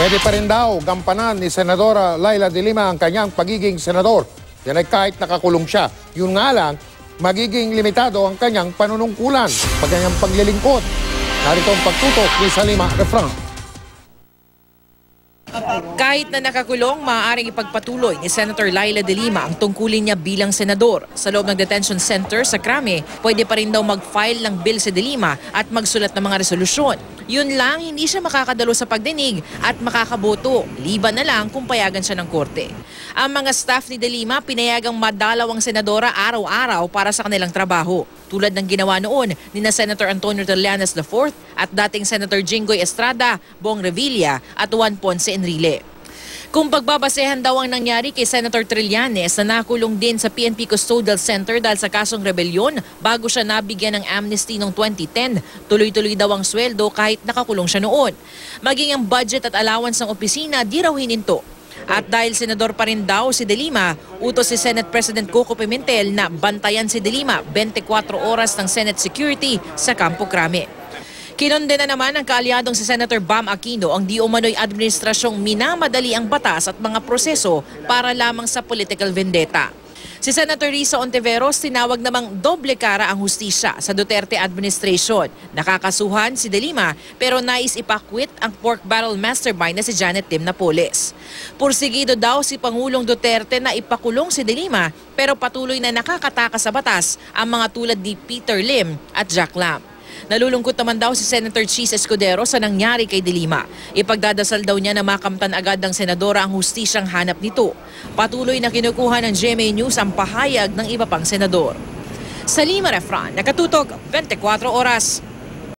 Pwede pa rin daw gampanan ni Senadora Laila de Lima ang kanyang pagiging senador. Yan ay kahit nakakulong siya. Yun nga lang, magiging limitado ang kanyang panunungkulan pag kanyang paglilingkod. Narito ang pagtutok ni Salima Refran. Kahit na nakakulong, maaaring ipagpatuloy ni Senator Laila de Lima ang tungkulin niya bilang senador. Sa loob ng detention center sa Krame, pwede pa rin daw mag-file ng bill si de Lima at magsulat ng mga resolusyon. Yun lang, hindi siya makakadalo sa pagdinig at makakaboto. Liban na lang kung payagan siya ng korte. Ang mga staff ni de Lima pinayagang madalaw ang senadora araw-araw para sa kanilang trabaho. Tulad ng ginawa noon ni na Senator Antonio Trillanes IV at dating Senator Jinggoy Estrada, Bong Revilla at Juan Ponce Enrile. Kung pagbabasehan daw ang nangyari kay Senator Trillanes na nakulong din sa PNP Custodial Center dahil sa kasong rebelyon bago siya nabigyan ng amnesty noong 2010, tuloy-tuloy daw ang sweldo kahit nakakulong siya noon. Maging ang budget at allowance ng opisina di raw hininto. At dahil senador pa rin daw si de Lima, utos si Senate President Coco Pimentel na bantayan si de Lima 24 oras ng Senate security sa Campo Crame. Kinondena naman ng kaalyadong si Senator Bam Aquino ang di umano'y administrasyong minamadali ang batas at mga proseso para lamang sa political vendetta. Si Senator Risa Ontiveros tinawag namang doble kara ang hustisya sa Duterte administration. Nakakasuhan si de Lima pero nais ipakwit ang pork barrel mastermind na si Janet Lim Napoles. Pursigido daw si Pangulong Duterte na ipakulong si de Lima pero patuloy na nakakatakas sa batas ang mga tulad ni Peter Lim at Jack Lam. Nalulungkot naman daw si Senator Chis Escudero sa nangyari kay de Lima. Ipagdadasal daw niya na makamtan agad ng senadora ang hustisyang hanap nito. Patuloy na kinukuha ng GMA News ang pahayag ng iba pang senador. Salima Refran, nakatutok 24 oras.